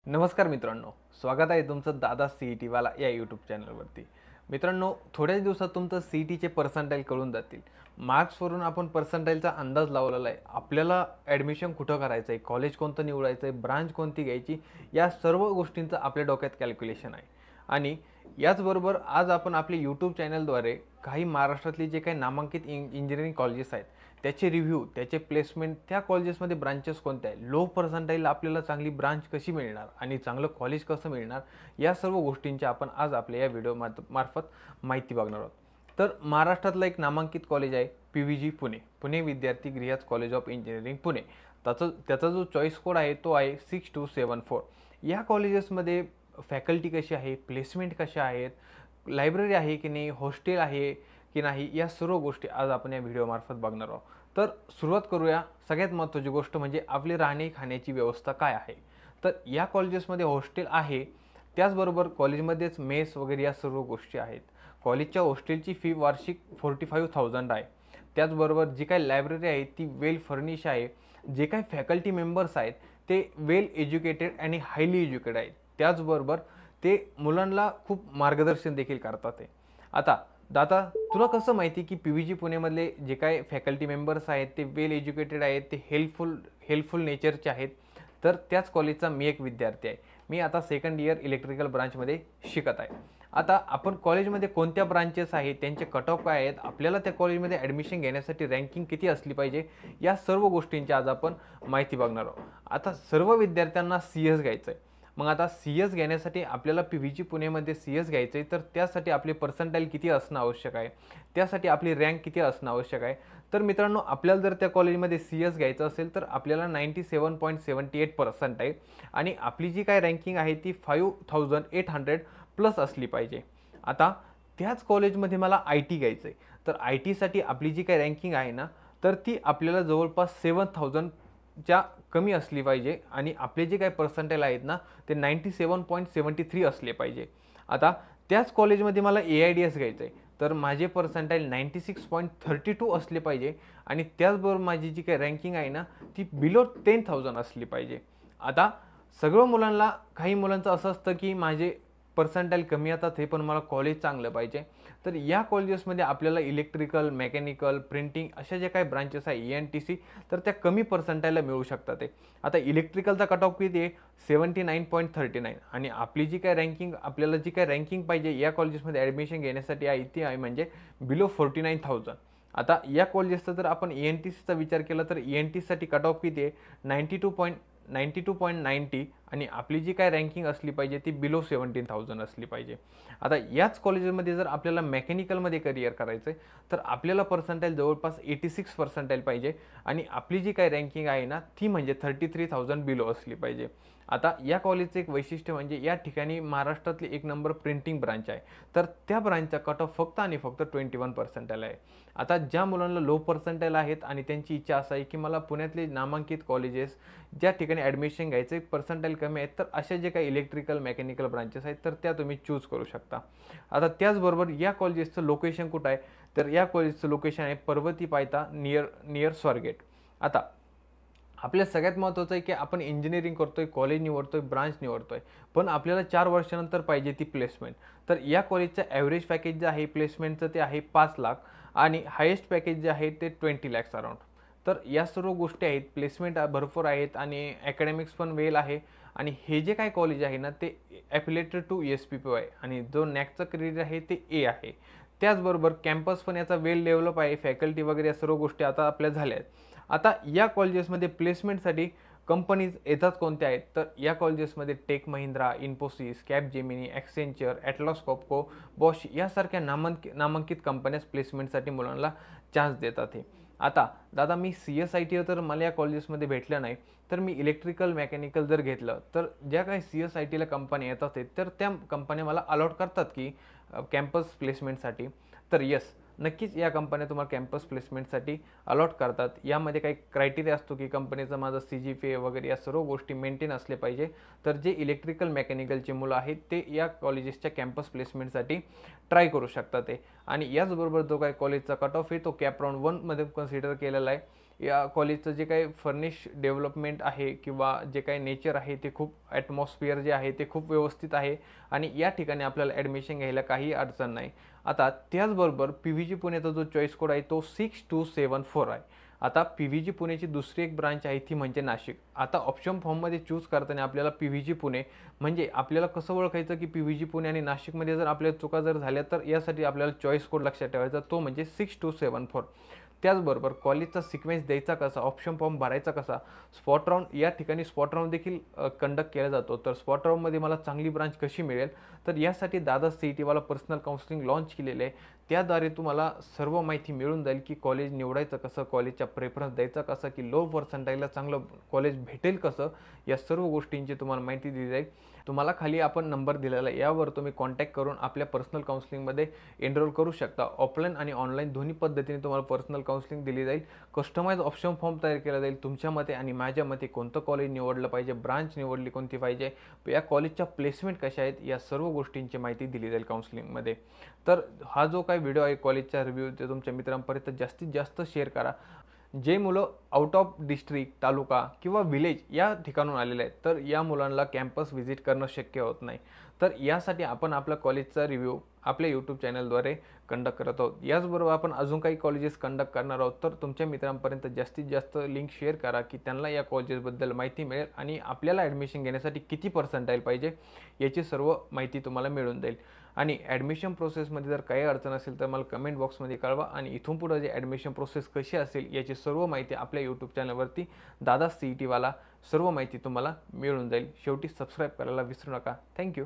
नमस्कार मित्रांनो, स्वागत आहे तुमचं दादा सी वाला या यूट्यूब चॅनलवरती। मित्रांनो, थोड्याच दिवसात तुमचं सी पर्सेंटाइल कळून जातील। मार्क्सवरून आपण पर्सेंटाइलचा अंदाज लावलेला आहे। आपल्याला ॲडमिशन कुठं करायचं आहे, कॉलेज कोणतं निवडायचं आहे, ब्रांच कोणती घ्यायची, या सर्व गोष्टींचं आपल्या डोक्यात कॅल्क्युलेशन आहे। आणि याचबरोबर आज आपण आपल्या यूट्यूब चॅनलद्वारे काही महाराष्ट्रातले जे काही नामांकित इंजिनिअरिंग कॉलेजेस आहेत त्याचे रिव्ह्यू, त्याचे प्लेसमेंट, त्या कॉलेजेसमध्ये ब्रांचेस कोणत्या आहे, लो पर्सेंटाइलला आपल्याला चांगली ब्रांच कशी मिळणार आणि चांगलं कॉलेज कसं मिळणार, या सर्व गोष्टींची आपण आज आपल्या या व्हिडिओ मार्फत माहिती बघणार आहोत। तर महाराष्ट्रातलं एक नामांकित कॉलेज आहे PVG पुणे, पुणे विद्यार्थी गिरियाज कॉलेज ऑफ इंजिनिअरिंग पुणे। त्याचा जो चॉईस कोड आहे तो आहे 6274। या कॉलेजेसमध्ये फॅकल्टी कशी आहे, प्लेसमेंट कशा आहेत, लायब्ररी आहे की नाही, हॉस्टेल आहे की नाही, या सर्व गोष्टी आज आपण या व्हिडिओमार्फत बघणार आहोत। तर सुरुवात करूया। सगळ्यात महत्त्वाची गोष्ट म्हणजे आपली राहणे खाण्याची व्यवस्था काय आहे। तर या कॉलेजेसमध्ये हॉस्टेल आहे, त्याचबरोबर कॉलेजमध्येच मेस वगैरे या सर्व गोष्टी आहेत। कॉलेजच्या हॉस्टेलची फी वार्षिक 45,000 आहे। त्याचबरोबर जी काही लायब्ररी आहे ती वेल फर्निश आहे। जे काही फॅकल्टी मेंबर्स आहेत ते वेल एज्युकेटेड आणि हायली एज्युकेटेड आहेत। त्याचबरोबर ते मुलांना खूप मार्गदर्शन देखील करतात। आता दादा, तुला कसं माहिती की PVG पुणेमधले जे काही फॅकल्टी मेंबर्स आहेत ते वेल एज्युकेटेड आहेत, ते हेल्पफुल नेचरचे आहेत? तर त्याच कॉलेजचा मी एक विद्यार्थी आहे। मी आता सेकंड इयर इलेक्ट्रिकल ब्रांचमध्ये शिकत आहे। आता आपण कॉलेजमध्ये कोणत्या ब्रांचेस आहेत, त्यांचे कट ऑफ काय आहेत, आपल्याला त्या कॉलेजमध्ये ॲडमिशन घेण्यासाठी रँकिंग किती असली पाहिजे, या सर्व गोष्टींची आज आपण माहिती बघणार आहोत। आता सर्व विद्यार्थ्यांना CS घ्यायचं आहे। मग आता CS घेण्यासाठी आपल्याला PVG पुणेमध्ये CS घ्यायचं आहे, तर त्यासाठी आपले पर्सेंटाइल किती असणं आवश्यक आहे, त्यासाठी आपली रँक किती असणं आवश्यक आहे? तर मित्रांनो, आपल्याला जर त्या कॉलेजमध्ये CS घ्यायचं असेल तर आपल्याला 97.78% आहे आणि आपली जी काय रँकिंग आहे ती 5800 प्लस असली पाहिजे। आता त्याच कॉलेजमध्ये मला IT घ्यायचं आहे, तर ITसाठी आपली जी काही रँकिंग आहे ना, तर ती आपल्याला जवळपास 7000 च्या कमी असली पाहिजे आणि आपले जे काही पर्सेंटाइल आहेत ना ते 97.73 असले पाहिजे। आता त्याच कॉलेजमध्ये मला AIDS घ्यायचं आहे, तर माझे पर्सेंटाइल 96.32 असले पाहिजे आणि त्याचबरोबर माझी जी काही रँकिंग आहे ना ती बिलो 10,000 असली पाहिजे। आता सगळं मुलांना, काही मुलांचं असं असतं की माझे पर्सेंटाइल कमी येतात हे पण मला कॉलेज चांगलं पाहिजे। तर या कॉलेजेसमध्ये आपल्याला इलेक्ट्रिकल, मेकॅनिकल, प्रिंटिंग अशा ज्या काही ब्रांचेस आहे ENTC, तर त्या कमी पर्सेंटाइलला मिळू शकतात। आता इलेक्ट्रिकलचा कट ऑफ किती आहे? 79.39 आणि आपली जी काही रँकिंग, आपल्याला जी काही रँकिंग पाहिजे या कॉलेजेसमध्ये ॲडमिशन घेण्यासाठी आहे ती आहे म्हणजे बिलो 49,000। आता या कॉलेजेसचा जर आपण ENTCचा विचार केला तर ENTCसाठी कट ऑफ किती आहे? 92.90 आणि आपली जी काय रँकिंग असली पाहिजे ती बिलो 17,000 असली पाहिजे। आता याच कॉलेजमध्ये जर आपल्याला मेकॅनिकलमध्ये करिअर करायचं आहे तर आपल्याला पर्सेंटाइल जवळपास 86 पर्सेंटाइल पाहिजे आणि आपली जी काय रँकिंग आहे ना ती म्हणजे 33,000 बिलो असली पाहिजे। आता या कॉलेजचं एक वैशिष्ट्य म्हणजे या ठिकाणी महाराष्ट्रातली एक नंबर प्रिंटिंग ब्रांच आहे, तर त्या ब्रांचचा कट ऑफ फक्त आणि फक्त 21 पर्सेंटाइल आहे। आता ज्या मुलांना लो पर्सेंटाइल आहेत आणि त्यांची इच्छा असं आहे की मला पुण्यातले नामांकित कॉलेजेस ज्या ठिकाणी ॲडमिशन घ्यायचे पर्सेंटाइल कमी आहेत, तर अशा जे काही इलेक्ट्रिकल, मेकॅनिकल ब्रांचेस आहेत तर त्या तुम्ही चूज करू शकता। आता त्याचबरोबर या कॉलेजेसचं लोकेशन कुठं आहे? तर या कॉलेजचं लोकेशन आहे पर्वती पायथा, नियर स्वारगेट। आता आपल्या सगळ्यात महत्त्वाचं आहे की आपण इंजिनिअरिंग करतोय, कॉलेज निवडतोय, ब्रांच निवडतोय, पण आपल्याला 4 वर्षानंतर पाहिजे ती प्लेसमेंट। तर या कॉलेजचं ॲव्हरेज पॅकेज जे आहे प्लेसमेंटचं ते आहे 5 लाख आणि हायेस्ट पॅकेज जे आहे ते 20 lakhs अराउंड। तर या सर्व गोष्टी आहेत, प्लेसमेंट भरपूर आहेत आणि ॲकॅडमिक्स पण वेल आहे आणि हे जे काही कॉलेज आहे ना ते ॲफिलिएटेड टू SPPY आहे आणि जो नॅकचं क्रेडिट आहे ते A आहे। त्याचबरोबर कॅम्पस पण याचा वेल डेव्हलप आहे, फॅकल्टी वगैरे या सर्व गोष्टी आता आपल्या झाल्या आहेत। आता या कॉलेजेसमध्ये प्लेसमेंटसाठी कंपनीज येतात कोणत्या आहेत? तर या कॉलेजेसमध्ये Tech Mahindra, Infosys, Capgemini, Accenture, Atlas Copco, Bosch यासारख्या नामांकित कंपन्यास प्लेसमेंटसाठी मुलांना चान्स देतात। आता दादा, मी CSIT तर मला या कॉलेजेसमध्ये भेटलं नाही, तर मी इलेक्ट्रिकल, मेकॅनिकल जर घेतलं तर ज्या काही CSITला कंपन्या येतात तर त्या कंपन्या मला अलॉट करतात की कॅम्पस प्लेसमेंटसाठी? तर येस, नक्कीच या कंपन्या तुम्हाला कॅम्पस प्लेसमेंटसाठी अलॉट करतात। यामध्ये काही क्रायटेरिया असतो की कंपनीचा माझा CGPA वगैरे या सर्व गोष्टी मेंटेन असले पाहिजे, तर जे इलेक्ट्रिकल, मेकॅनिकलचे मुलं आहेत ते या कॉलेजेसच्या कॅम्पस प्लेसमेंटसाठी ट्राय करू शकतात। आणि याचबरोबर जो काही कॉलेजचा कट ऑफ आहे तो कॅप राऊंड 1 मध्ये कन्सिडर केलेला आहे। या कॉलेजचं जे काही फर्निश डेव्हलपमेंट आहे किंवा जे काही नेचर आहे ते खूप ॲटमॉस्फिअर जे आहे ते खूप व्यवस्थित आहे आणि या ठिकाणी आपल्याला ॲडमिशन घ्यायला काही अडचण नाही. आता त्याचबरोबर PVG पुणेचा जो चॉईस कोड आहे तो 6274 आहे. आता PVG पुणेची दुसरी एक ब्रांच आहे ती म्हणजे नाशिक. आता ऑप्शन फॉर्ममध्ये चूज करताना आपल्याला PVG पुणे म्हणजे आपल्याला कसं ओळखायचं की PVG पुणे आणि नाशिकमध्ये जर आपल्या चुका जर झाल्या तर यासाठी आपल्याला चॉईस कोड लक्षात ठेवायचा, तो म्हणजे 6274. त्याचबरोबर कॉलेजचा सिक्वेन्स द्यायचा कसा, ऑप्शन फॉर्म भरायचा कसा, स्पॉट राऊंड या ठिकाणी स्पॉट राऊंड देखील कंडक्ट केला जातो. तर स्पॉट राऊंडमध्ये मला चांगली ब्रांच कशी मिळेल, तर यासाठी दादा CETवाला पर्सनल काउन्सिलिंग लॉन्च केलेले आहे. त्याद्वारे तुम्हाला सर्व माहिती मिळून जाईल की कॉलेज निवडायचं कसं, कॉलेजचा प्रेफरन्स द्यायचा कसा, की लो पर्सेंटाईलला चांगलं कॉलेज भेटेल कसं, या सर्व गोष्टींची तुम्हाला माहिती दिली जाईल. तुम्हाला खाली आपण नंबर दिलेला आहे, यावर तुम्ही कॉन्टॅक्ट करून आपल्या पर्सनल काउन्सिलिंगमध्ये एनरोल करू शकता. ऑफलाईन आणि ऑनलाईन दोन्ही पद्धतीने तुम्हाला पर्सनल काउन्सिलिंग दिली जाईल. कस्टमाइज ऑप्शन फॉर्म तयार केला जाईल. तुमच्या मते आणि माझ्या मते कोणतं कॉलेज निवडलं पाहिजे, ब्रांच निवडली कोणती पाहिजे, या कॉलेजच्या प्लेसमेंट कशा आहेत, या सर्व गोष्टींची माहिती दिली जाईल काउन्सिलिंगमध्ये. तर हा जो काही व्हिडिओ आहे कॉलेजचा रिव्ह्यू ते तुमच्या मित्रांपर्यंत जास्तीत जास्त शेअर करा. जे मुलं आउट ऑफ डिस्ट्रिक्ट, तालुका किंवा विलेज या ठिकाणून आलेले आहेत तर या मुलांना कॅम्पस व्हिजिट करणं शक्य होत नाही. तर यासाठी आपण आपल्या कॉलेजचा रिव्ह्यू आपल्या यूट्यूब चॅनलद्वारे कंडक्ट करत आहोत. याचबरोबर आपण अजून काही कॉलेजेस कंडक्ट करणार आहोत. तर तुमच्या मित्रांपर्यंत जास्तीत जास्त लिंक शेअर करा की त्यांना या कॉलेजेसबद्दल माहिती मिळेल आणि आपल्याला ॲडमिशन घेण्यासाठी किती पर्सेंटाईल पाहिजे याची सर्व माहिती तुम्हाला मिळून जाईल. आणि ॲडमिशन प्रोसेसमध्ये जर काही अडचण असेल तर मला कमेंट बॉक्समध्ये कळवा आणि इथून पुढे जे ॲडमिशन प्रोसेस कशी असेल याची सर्व माहिती आपल्या यूट्यूब चॅनलवरती दादा CETवाला सर्व माहिती तुम्हाला मिळून जाईल. शेवटी सबस्क्राईब करायला विसरू नका. थँक्यू.